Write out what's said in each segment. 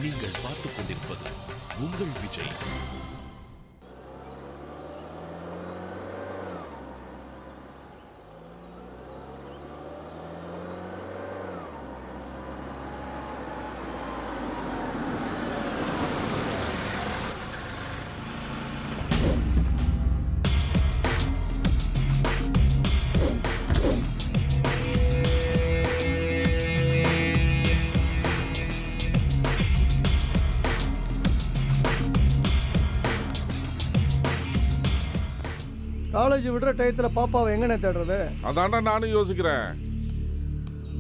நீங்கள் பார்த்துக் கொண்டிருப்பது உங்கள் விஜய். காலேஜ் விடுற டயத்தில் பாப்பாவை எங்கண்ணே தேடுறது? அதான்டா நானும் யோசிக்கிறேன்.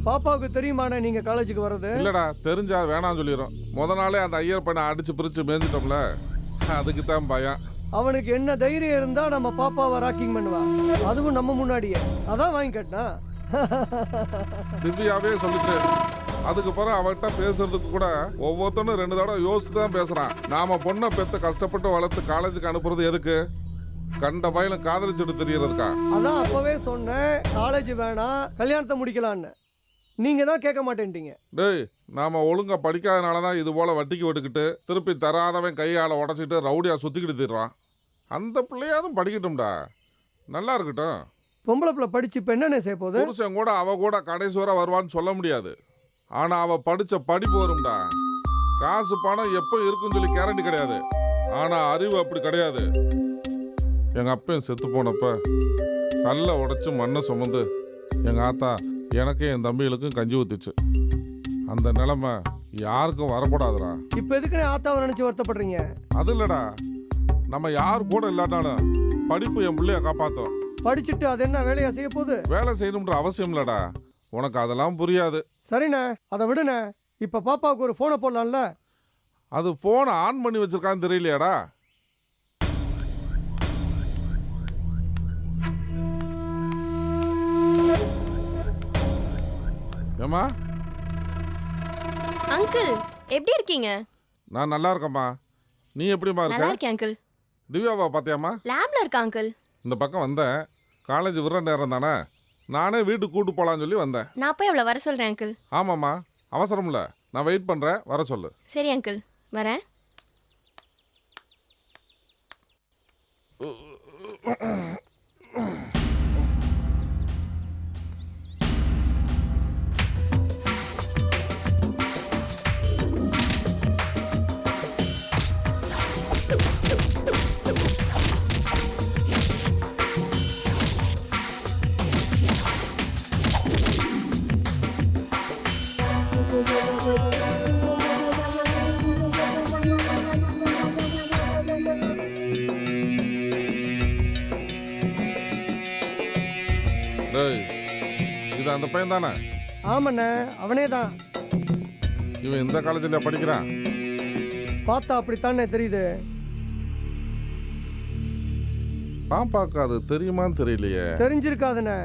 பாப்பாவுக்கு தெரியுமாண்ணே நீங்க காலேஜுக்கு வர்றது? இல்லடா, தெரிஞ்சா வேணாம் சொல்லிடும். முத நாளே அந்த ஐயர் பையனை அடிச்சு பிரிச்சு மேய்ஞ்சிட்டோம்ல, அதுக்கு தான் பயம். அவனுக்கு என்ன தைரியம் இருந்தா நம்ம பாப்பாவை ராக்கிங் பண்ணுவா, அதுவும் நம்ம முன்னாடியே. அதான் வாங்கி கட்டினா. திவ்யாவே சொல்லிச்சு. அதுக்கு பிறகு அவர்கிட்ட பேசுறதுக்கு கூட ஒவ்வொருத்தனும் 2 தடவை யோசித்து தான் பேசுறான். நாம பொண்ணை பெற்று கஷ்டப்பட்டு வளர்த்து காலேஜுக்கு அனுப்புறது எதுக்கு? கண்ட பயிலும் காதலிச்சுட்டு தெரியறதுக்கா? அதான் அப்பவே சொன்னேன், காலேஜ் வேணாம், கல்யாணத்தை முடிக்கலான்னு. நீங்க தான் கேட்க மாட்டேன்ட்டீங்க. டேய், நாம ஒழுங்கா படிக்காதனால தான் இது போல வட்டிக்கு விட்டுக்கிட்டு திருப்பி தராதவன் கையால உடச்சிட்டு ரவுடியா சுத்திக்கிட்டு திடுறான். அந்த பிள்ளையாதும் படிக்கட்டும்டா, நல்லா இருக்கட்டும். பொம்பளை பிள்ளை படிச்சு இப்ப என்னென்ன செய்ய போகுது? புருஷன் கூட அவ கூட கடைசி வரை வருவான்னு சொல்ல முடியாது. ஆனா அவ படிச்ச படிப்பு வரும்டா. காசு பணம் எப்போ இருக்குன்னு சொல்லி கேரண்டி கிடையாது. ஆனா அறிவு அப்படி கிடையாது. எங்கள் அப்பையும் செத்து போனப்ப கல்லை உடைச்சு மண்ணை சுமந்து எங்கள் ஆத்தா எனக்கும் என் தம்பிகளுக்கும் கஞ்சி ஊத்துச்சு. அந்த நிலைமை யாருக்கும் வரக்கூடாதுடா. இப்போ எதுக்குன்னு ஆத்தாவை நினைச்சு வருத்தப்படுறீங்க? அது இல்லடா, நம்ம யார் கூட இல்லாட்டாலும் படிப்பு என் பிள்ளைய காப்பாற்றும். படிச்சுட்டு அது என்ன வேலையா செய்ய போகுது? வேலை செய்யணுன்ற அவசியம் இல்லடா, உனக்கு அதெல்லாம் புரியாது. சரிண்ணே, அதை விடுண்ணே. இப்போ பாப்பாவுக்கு ஒரு ஃபோனை போடலாம்ல? அது ஃபோனை ஆன் பண்ணி வச்சிருக்கான்னு தெரியலையாடா? ஏமா அங்கிள், எப்படி இருக்கீங்க? நான் நல்லா இருக்கேம்மா. நீ எப்படிமா இருக்க? நல்லா இருக்கேன் அங்கிள். திவ்யாவா பார்த்தியாம்மா? லேப்ல இருக்கா அங்கிள். இந்த பக்கம் வந்தேன், காலேஜ் விடுற நேரம் தானே, நானே வீட்டுக்கு கூட்டு போகலான்னு சொல்லி வந்தேன். நான் போய் அவளை வர சொல்றேன் அங்கிள். ஆமாம்மா, அவசரம் இல்லை, நான் வெயிட் பண்ணுறேன், வர சொல்லு. சரி அங்கிள், வரேன். டேய், இது அந்த பையன் தானே? ஆமாண்ணே, அவனே தான். இவன் இந்த காலேஜில் படிக்கிறான். பார்த்தா அப்படித்தானே தெரியுது. பாப்பாக்கு அது தெரியுமான்னு தெரியலையே. தெரிஞ்சிருக்காதுண்ணே.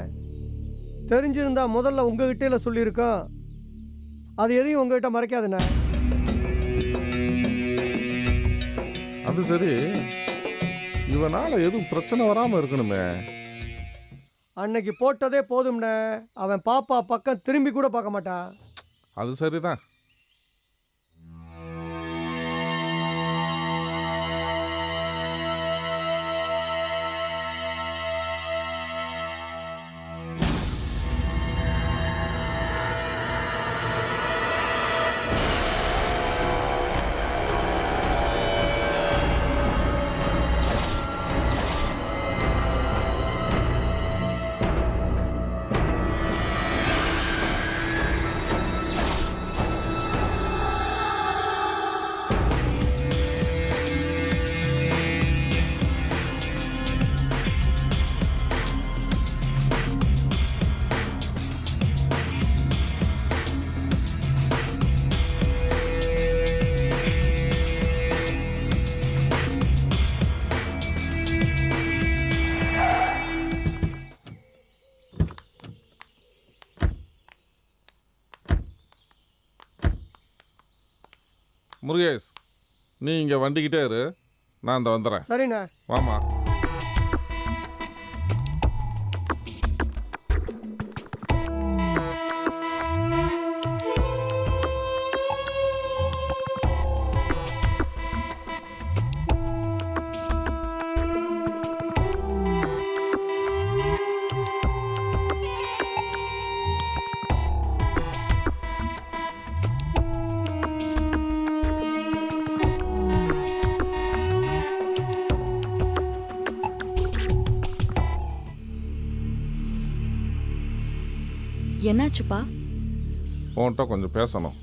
தெரிஞ்சிருந்தா முதல்ல உங்ககிட்ட சொல்லியிருக்கோம். அது எதையும் உங்ககிட்ட மறைக்காதுண்ணே. அது சரி, இவனால எதுவும் பிரச்சனை வராமல் இருக்கணுமே. அன்னைக்கு போட்டதே போதும்ண்ணே, அவன் பாப்பா பக்கம் திரும்பி கூட பார்க்க மாட்டான். அது சரிதான். முருகேஷ், நீ இங்கே வண்டிக்கிட்டே இரு, நான் இந்த வந்துடுறேன். சரிண்ணே. வாமா. என்னாச்சுப்பா? உன்கிட்ட கொஞ்சம் பேசணும்.